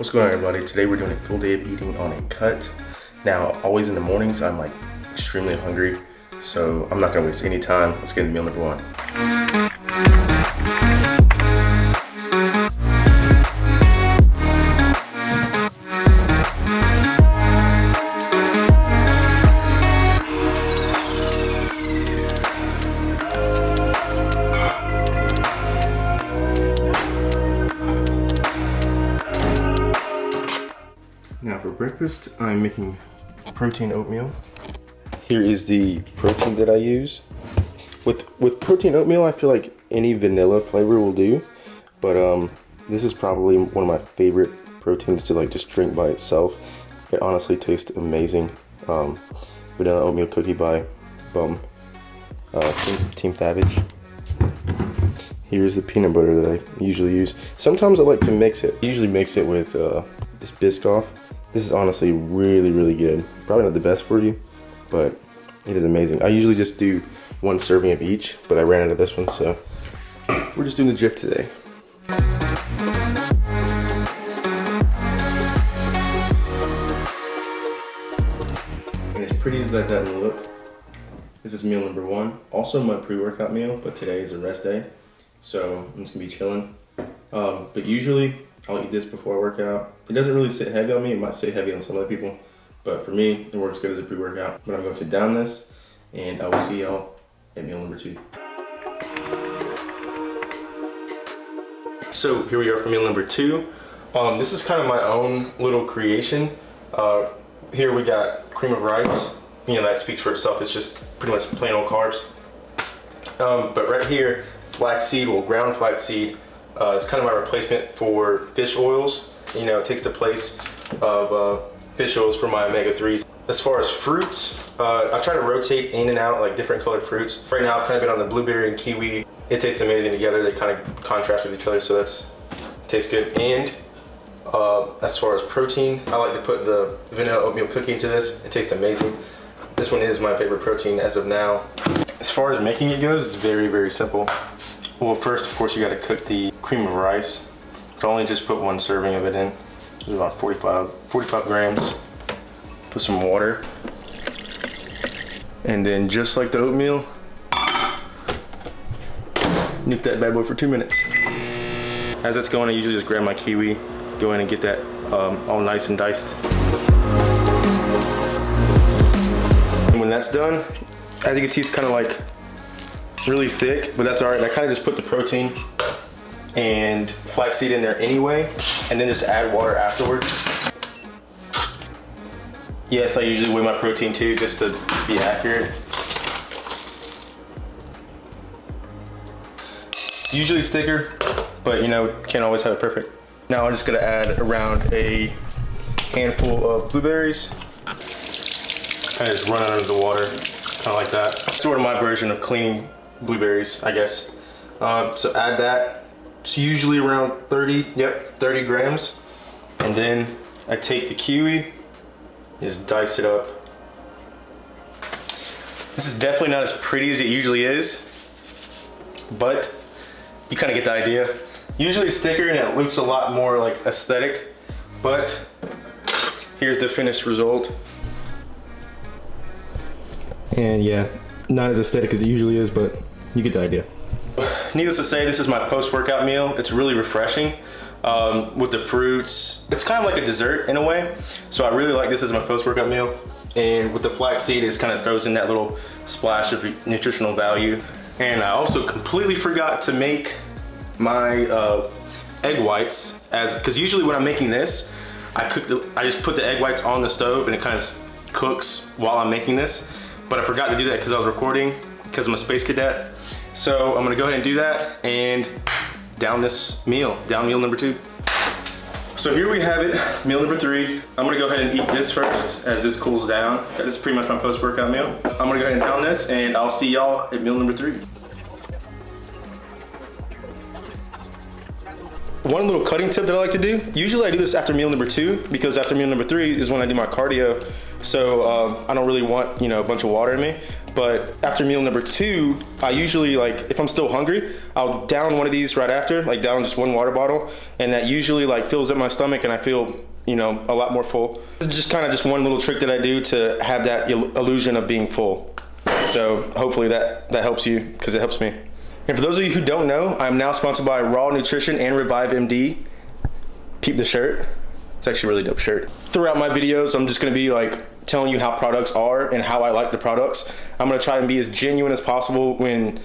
What's going on, everybody? Today we're doing a full day of eating on a cut. Now, always in the mornings, I'm like extremely hungry, so I'm not gonna waste any time. Let's get into meal number one. Now for breakfast, I'm making protein oatmeal. Here is the protein that I use. With protein oatmeal, I feel like any vanilla flavor will do, but this is probably one of my favorite proteins to like just drink by itself. It honestly tastes amazing. Vanilla oatmeal cookie by Team Savage. Here's the peanut butter that I usually use. Sometimes I like to mix it. I usually mix it with this Biscoff. This is honestly really, really good. Probably not the best for you, but it is amazing. I usually just do one serving of each, but I ran out of this one, so we're just doing the Jif today. And as pretty as that doesn't look, this is meal number one. Also my pre-workout meal, but today is a rest day, so I'm just gonna be chilling. But usually I'll eat this before I work out. It doesn't really sit heavy on me. It might sit heavy on some other people, but for me, it works good as a pre-workout. But I'm going to down this, and I will see y'all at meal number two. So here we are for meal number two. This is kind of my own little creation. Here we got cream of rice. You know, that speaks for itself. It's just pretty much plain old carbs. But right here, flaxseed, well, ground flaxseed. It's kind of my replacement for fish oils. You know, it takes the place of fish oils for my omega-3s. As far as fruits, I try to rotate in and out like different colored fruits. Right now I've kind of been on the blueberry and kiwi. It tastes amazing together. They kind of contrast with each other, so tastes good. And as far as protein, I like to put the vanilla oatmeal cookie into this. It tastes amazing. This one is my favorite protein as of now. As far as making it goes, it's very, very simple. Well, first, of course, you got to cook the cream of rice. But only just put one serving of it in. It's about 45 grams. Put some water. And then just like the oatmeal, nuke that bad boy for 2 minutes. As it's going, I usually just grab my kiwi, go in and get that all nice and diced. And when that's done, as you can see, it's kind of like really thick, but that's all right. I kind of just put the protein and flaxseed in there anyway, and then just add water afterwards. Yes, I usually weigh my protein too, just to be accurate. Usually it's thicker, but you know, can't always have it perfect. Now I'm just gonna add around a handful of blueberries. Kind of just run under the water, kind of like that. Sort of my version of cleaning blueberries, I guess. So add that. It's usually around 30 grams. And then I take the kiwi, just dice it up. This is definitely not as pretty as it usually is, but you kind of get the idea. Usually it's thicker and it looks a lot more like aesthetic, but here's the finished result. And yeah, not as aesthetic as it usually is, but you get the idea. Needless to say, this is my post-workout meal. It's really refreshing with the fruits. It's kind of like a dessert in a way. So I really like this as my post-workout meal. And with the flaxseed, it kind of throws in that little splash of nutritional value. And I also completely forgot to make my egg whites, because usually when I'm making this, I just put the egg whites on the stove and it kind of cooks while I'm making this. But I forgot to do that because I was recording, because I'm a space cadet. So I'm gonna go ahead and do that and down meal number two. So here we have it, meal number three. I'm gonna go ahead and eat this first as this cools down. This is pretty much my post-workout meal. I'm gonna go ahead and down this, and I'll see y'all at meal number three. One little cutting tip that I like to do, usually I do this after meal number two, because after meal number three is when I do my cardio so I don't really want, you know, a bunch of water in me. But after meal number 2, I usually, like, if I'm still hungry, I'll down one of these right after, like down just one water bottle, and that usually like fills up my stomach and I feel, you know, a lot more full. This is just kind of just one little trick that I do to have that illusion of being full. So hopefully that helps you, because it helps me. And for those of you who don't know, I'm now sponsored by Raw Nutrition and Revive MD. Peep the shirt. It's actually a really dope shirt. Throughout my videos, I'm just gonna be like telling you how products are and how I like the products. I'm gonna try and be as genuine as possible when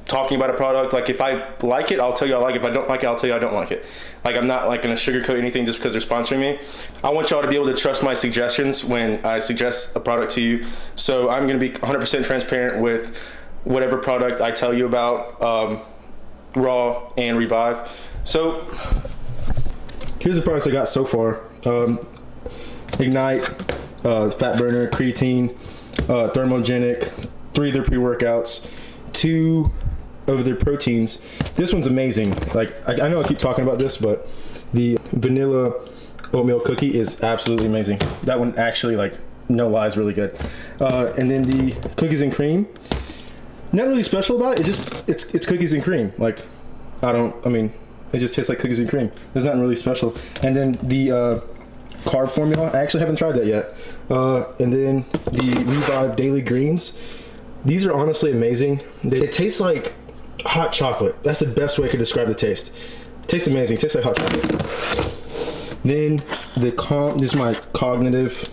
talking about a product. Like if I like it, I'll tell you I like it. If I don't like it, I'll tell you I don't like it. Like I'm not like gonna sugarcoat anything just because they're sponsoring me. I want y'all to be able to trust my suggestions when I suggest a product to you. So I'm gonna be 100% transparent with whatever product I tell you about, Raw and Revive. So here's the products I got so far. Ignite, Fat Burner, Creatine, Thermogenic, 3 of their pre-workouts, 2 of their proteins. This one's amazing. Like I know I keep talking about this, but the vanilla oatmeal cookie is absolutely amazing. That one actually, like, no lies, really good. And then the cookies and cream, not really special about it. It's cookies and cream. Like I mean, it just tastes like cookies and cream. There's nothing really special. And then the carb formula, I actually haven't tried that yet. And then the Revive Daily Greens. These are honestly amazing. They taste like hot chocolate. That's the best way I could describe the taste. Tastes amazing. Tastes like hot chocolate. Then this is my cognitive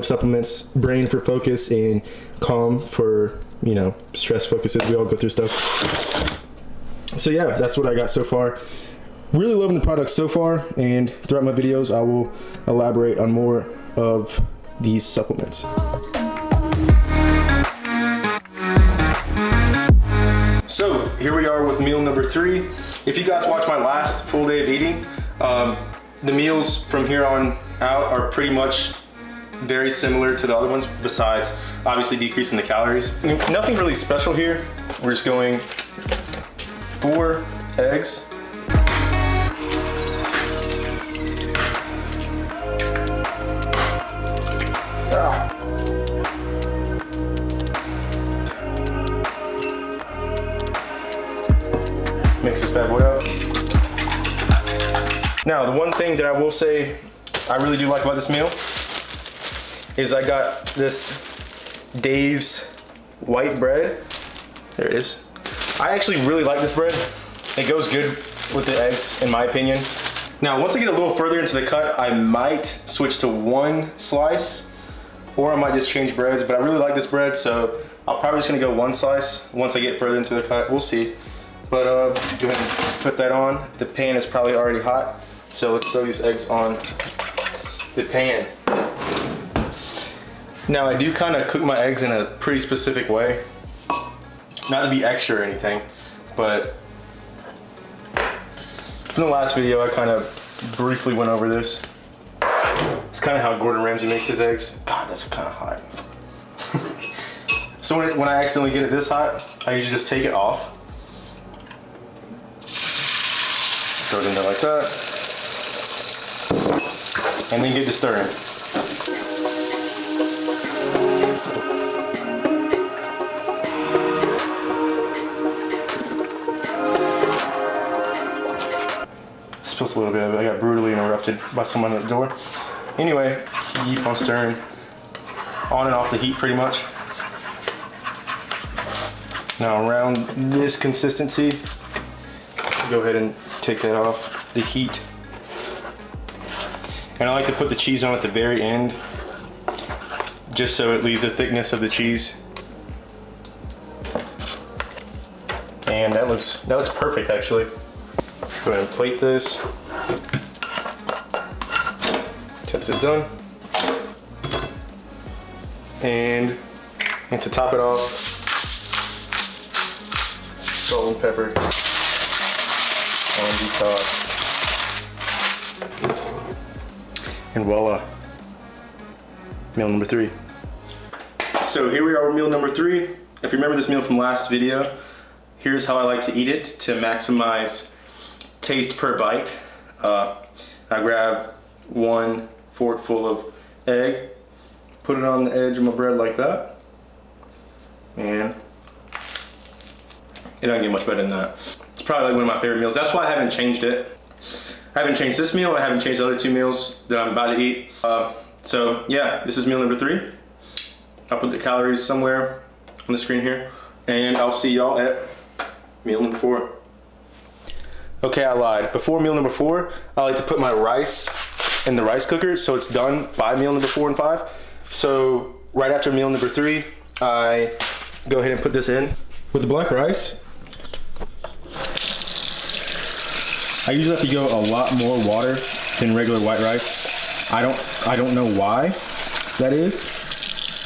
supplements. Brain for focus and Calm for, you know, stress focuses. We all go through stuff. So yeah, that's what I got so far. Really loving the products so far, and throughout my videos I will elaborate on more of these supplements. So here we are with meal number 3. If you guys watched my last full day of eating, the meals from here on out are pretty much very similar to the other ones, besides obviously decreasing the calories. Nothing really special here. We're just going 4 eggs. Mix this bad boy up. Now, the one thing that I will say I really do like about this meal is I got this Dave's white bread. There it is. I actually really like this bread. It goes good with the eggs, in my opinion. Now, once I get a little further into the cut, I might switch to 1 slice, or I might just change breads, but I really like this bread, so I'm probably just gonna go 1 slice once I get further into the cut. We'll see. But go ahead and put that on. The pan is probably already hot, so let's throw these eggs on the pan. Now, I do kind of cook my eggs in a pretty specific way. Not to be extra or anything, but in the last video I kind of briefly went over this. It's kind of how Gordon Ramsay makes his eggs. God, that's kind of hot. So when I accidentally get it this hot, I usually just take it off. Throw it in there like that. And then get to stirring. Spilled a little bit of it. I got brutally interrupted by someone at the door. Anyway, keep on stirring. On and off the heat pretty much. Now around this consistency, go ahead and take that off the heat. And I like to put the cheese on at the very end, just so it leaves the thickness of the cheese. And that looks perfect actually. Let's go ahead and plate this. Once it's done. And to top it off, salt and pepper on detox. And voila, meal number 3. So here we are with meal number 3. If you remember this meal from last video, here's how I like to eat it to maximize taste per bite. I grab 1 fork full of egg. Put it on the edge of my bread like that. And it doesn't get much better than that. It's probably like one of my favorite meals. That's why I haven't changed it. I haven't changed this meal. I haven't changed the other 2 meals that I'm about to eat. So yeah, this is meal number 3. I'll put the calories somewhere on the screen here. And I'll see y'all at meal number 4. Okay, I lied. Before meal number 4, I like to put my rice in the rice cooker so it's done by meal number 4 and 5. So right after meal number 3, I go ahead and put this in. With the black rice, I usually have to go a lot more water than regular white rice. I don't know why that is,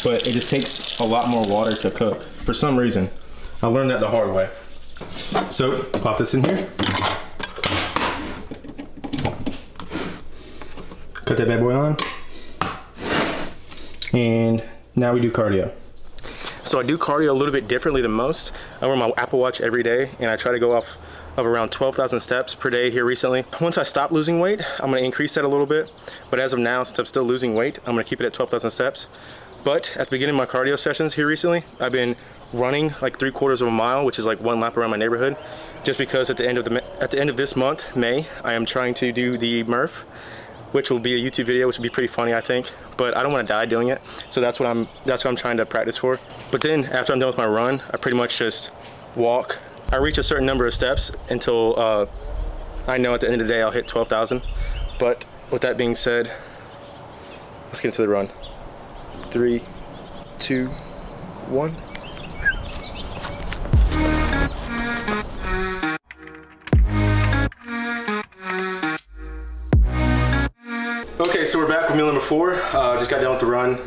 but it just takes a lot more water to cook for some reason. I learned that the hard way. So pop this in here. Cut that bad boy on. And now we do cardio. So I do cardio a little bit differently than most. I wear my Apple Watch every day and I try to go off of around 12,000 steps per day here recently. Once I stop losing weight, I'm gonna increase that a little bit. But as of now, since I'm still losing weight, I'm gonna keep it at 12,000 steps. But at the beginning of my cardio sessions here recently, I've been running like 3/4 of a mile, which is like 1 lap around my neighborhood. Just because at the end of this month, May, I am trying to do the Murph, which will be a YouTube video, which will be pretty funny, I think. But I don't want to die doing it, so that's what I'm trying to practice for. But then after I'm done with my run, I pretty much just walk. I reach a certain number of steps until I know at the end of the day I'll hit 12,000. But with that being said, let's get into the run. 3, 2, 1. Okay, so we're back with meal number 4. Just got done with the run.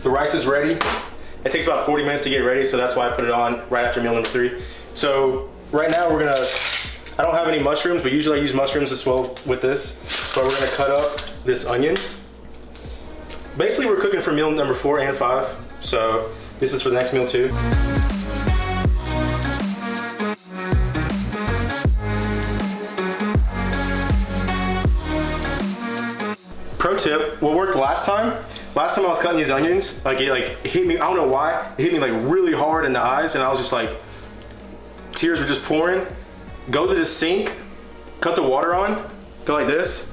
The rice is ready. It takes about 40 minutes to get ready, so that's why I put it on right after meal number 3. So right now I don't have any mushrooms, but usually I use mushrooms as well with this. But we're gonna cut up this onion. Basically we're cooking for meal number 4 and 5. So this is for the next meal too. Pro tip, what worked last time I was cutting these onions, like it hit me, I don't know why, it hit me like really hard in the eyes and I was just like, tears were just pouring. Go to the sink, cut the water on, go like this.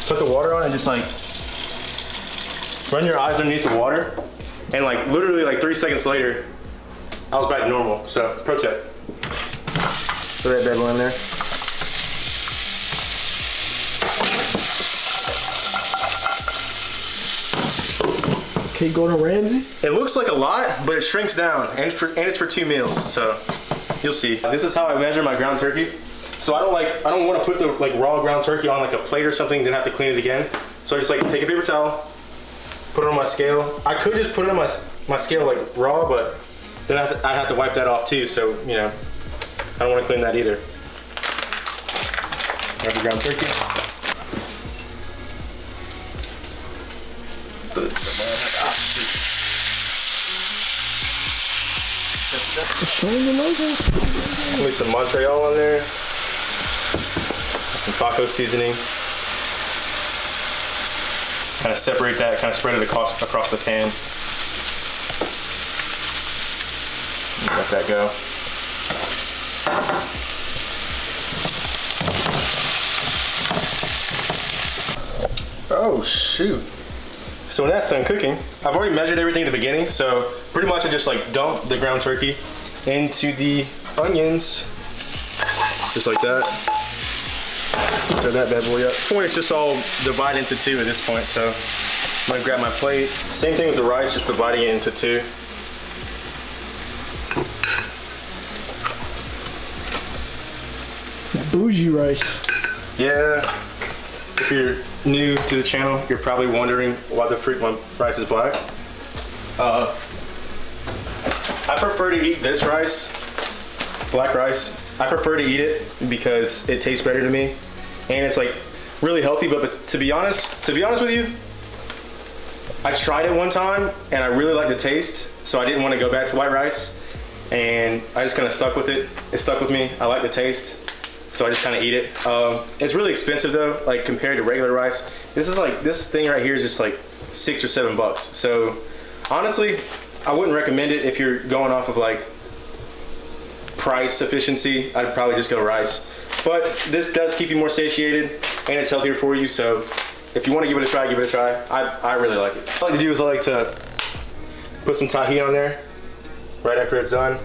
Put the water on and just like, run your eyes underneath the water. And like literally like 3 seconds later, I was back to normal. So pro tip, throw that bad boy in there. Okay, Gordon Ramsay. It looks like a lot, but it shrinks down, and it's for 2 meals, so you'll see. This is how I measure my ground turkey. So I don't want to put the like raw ground turkey on like a plate or something, then have to clean it again. So I just like take a paper towel, put it on my scale. I could just put it on my scale like raw, but then I'd have to wipe that off too. So you know, I don't want to clean that either. Grab the ground turkey. With some Montreal on there, some taco seasoning. Kind of separate that, kind of spread it across the pan. Let that go. Oh shoot. So when that's done cooking, I've already measured everything at the beginning, so pretty much I just like dump the ground turkey into the onions, just like that. Stir that bad boy up. At this point, it's just all divided into 2 at this point, so I'm gonna grab my plate. Same thing with the rice, just dividing it into 2. Bougie rice. Yeah. If you're new to the channel, you're probably wondering why the freak my rice is black. I prefer to eat this rice, black rice. I prefer to eat it because it tastes better to me, and it's like really healthy. But to be honest with you, I tried it one time and I really liked the taste, so I didn't want to go back to white rice, and I just kind of stuck with it. It stuck with me. I like the taste. so I just kind of eat it. It's really expensive though, like compared to regular rice. This thing right here is just like $6 or $7. So honestly, I wouldn't recommend it if you're going off of like price efficiency. I'd probably just go rice. But this does keep you more satiated and it's healthier for you. So if you want to give it a try, give it a try. I really like it. What I like to do is I like to put some tahini on there right after it's done.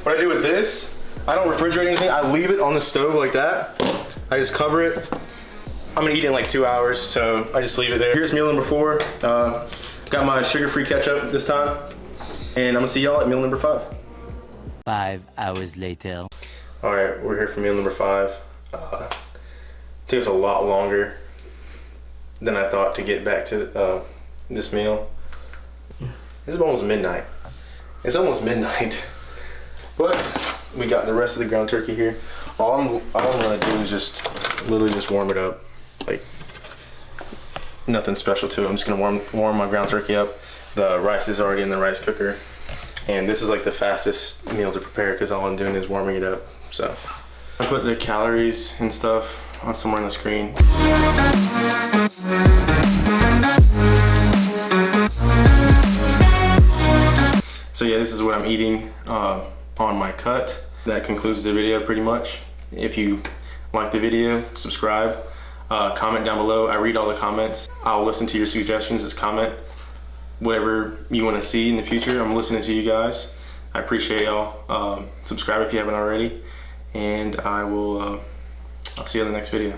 What I do with this, I don't refrigerate anything. I leave it on the stove like that. I just cover it. I'm gonna eat it in like 2 hours, so I just leave it there. Here's meal number 4. Got my sugar-free ketchup this time. And I'm gonna see y'all at meal number 5. 5 hours later. All right, we're here for meal number 5. Took us a lot longer than I thought to get back to this meal. It's almost midnight. It's almost midnight. But we got the rest of the ground turkey here. All I'm gonna do is just literally just warm it up. Like nothing special to it. I'm just gonna warm my ground turkey up. The rice is already in the rice cooker. And this is like the fastest meal to prepare because all I'm doing is warming it up. So I put the calories and stuff on somewhere on the screen. So yeah, this is what I'm eating on my cut. That concludes the video pretty much. If you like the video, subscribe, comment down below. I read all the comments. I'll listen to your suggestions. Just comment whatever you want to see in the future. I'm listening to you guys. I appreciate y'all. Subscribe if you haven't already. And I'll see you in the next video.